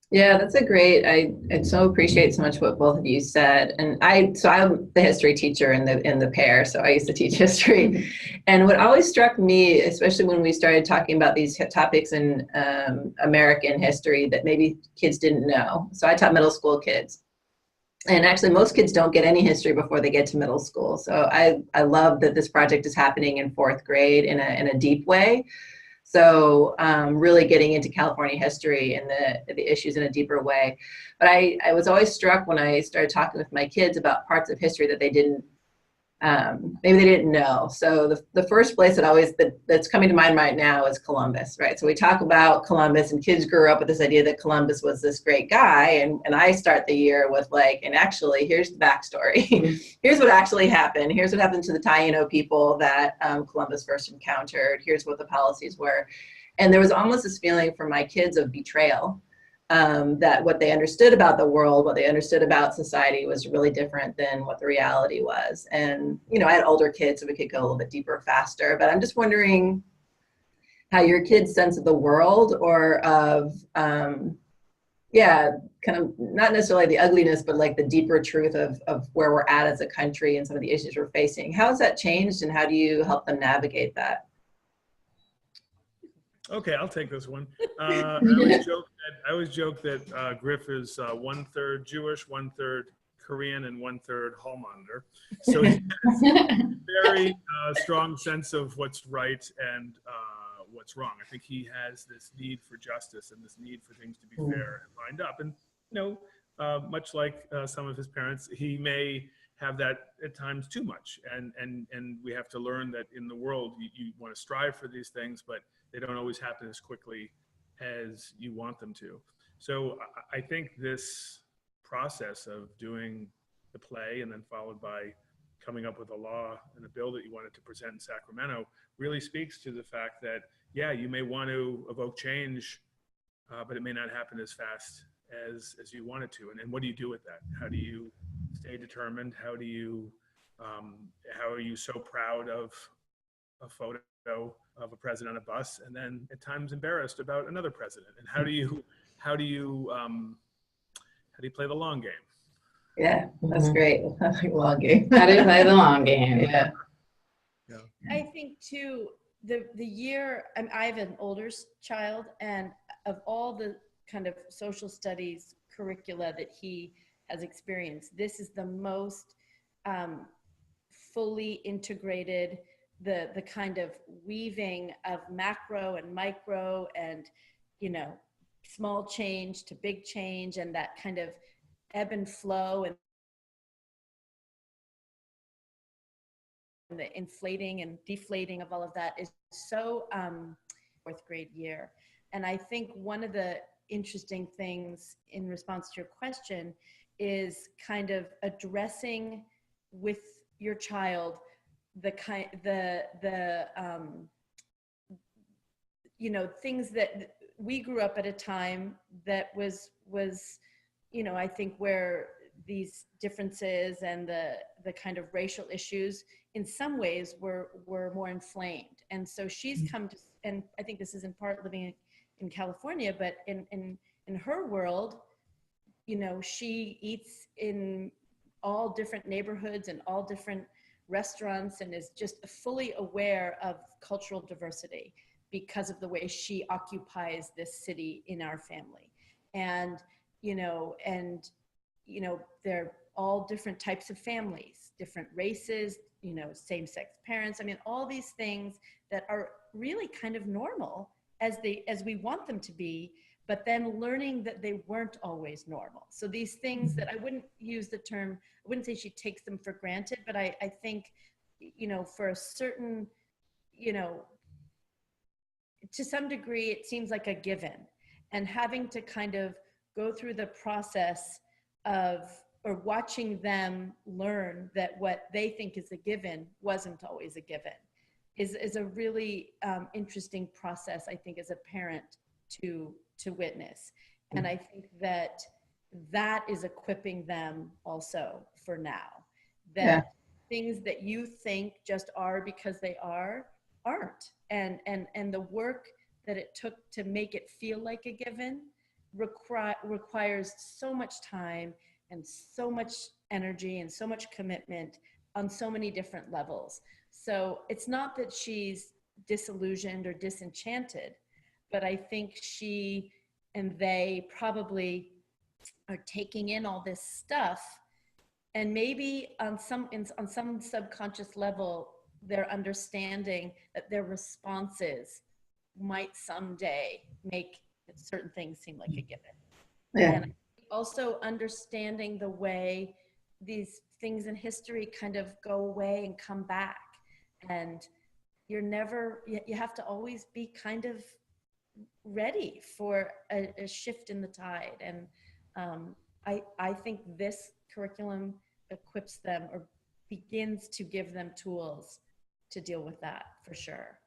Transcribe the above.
Yeah, that's a great. I so appreciate so much what both of you said. And I'm the history teacher in the pair, so I used to teach history. And what always struck me, especially when we started talking about these topics in American history that maybe kids didn't know. So I taught middle school kids. And actually, most kids don't get any history before they get to middle school. So I love that this project is happening in fourth grade in a deep way. So really getting into California history and the issues in a deeper way. But I was always struck when I started talking with my kids about parts of history that they didn't, maybe they didn't know. So the first place that's coming to mind right now is Columbus, right? So we talk about Columbus and kids grew up with this idea that Columbus was this great guy. And I start the year with like, and actually here's the backstory. Here's what actually happened. Here's what happened to the Taino people that Columbus first encountered. Here's what the policies were. And there was almost this feeling from my kids of betrayal, that what they understood about the world, what they understood about society was really different than what the reality was. And, you know, I had older kids, so we could go a little bit deeper faster, but I'm just wondering how your kids' sense of the world or of, yeah, kind of not necessarily the ugliness, but like the deeper truth of where we're at as a country and some of the issues we're facing. How has that changed and how do you help them navigate that? Okay, I'll take this one. I always joke that Griff is 1/3 Jewish, 1/3 Korean, and 1/3 hall monitor. So he has a very strong sense of what's right and what's wrong. I think he has this need for justice and this need for things to be fair and lined up. And much like some of his parents, he may have that at times too much. And we have to learn that in the world you want to strive for these things, but they don't always happen as quickly as you want them to. So I think this process of doing the play and then followed by coming up with a law and a bill that you wanted to present in Sacramento really speaks to the fact that, yeah, you may want to evoke change, but it may not happen as fast as you want it to. And what do you do with that? How do you stay determined? How are you so proud of a photo of a president on a bus and then at times embarrassed about another president? And how do you play the long game? Yeah, that's great. I like long game. How do you play the long game? Yeah. Yeah. I think too, the year, I have an older child, and of all the kind of social studies curricula that he has experienced, this is the most fully integrated, the kind of weaving of macro and micro and, small change to big change, and that kind of ebb and flow and the inflating and deflating of all of that is so fourth grade year. And I think one of the interesting things in response to your question is kind of addressing with your child things that we grew up at a time that was I think where these differences and the kind of racial issues in some ways were more inflamed. And so she's come to, and I think this is in part living in California, but in her world, she eats in all different neighborhoods and all different restaurants and is just fully aware of cultural diversity because of the way she occupies this city in our family. And they're all different types of families, different races, same-sex parents. I mean, all these things that are really kind of normal as we want them to be, but then learning that they weren't always normal. So these things that I wouldn't use the term, I wouldn't say she takes them for granted, but I think, for a certain, to some degree, it seems like a given. And having to kind of go through the process of, or watching them learn that what they think is a given wasn't always a given is a really interesting process, I think, as a parent to witness. And I think that is equipping them also for now, that things that you think just are because they aren't. And the work that it took to make it feel like a given, requires so much time and so much energy and so much commitment on so many different levels. So it's not that she's disillusioned or disenchanted, but I think she and they probably are taking in all this stuff, and maybe on some subconscious level they're understanding that their responses might someday make certain things seem like a given. Yeah. And also understanding the way these things in history kind of go away and come back, and you have to always be kind of ready for a shift in the tide. And I think this curriculum equips them or begins to give them tools to deal with that, for sure.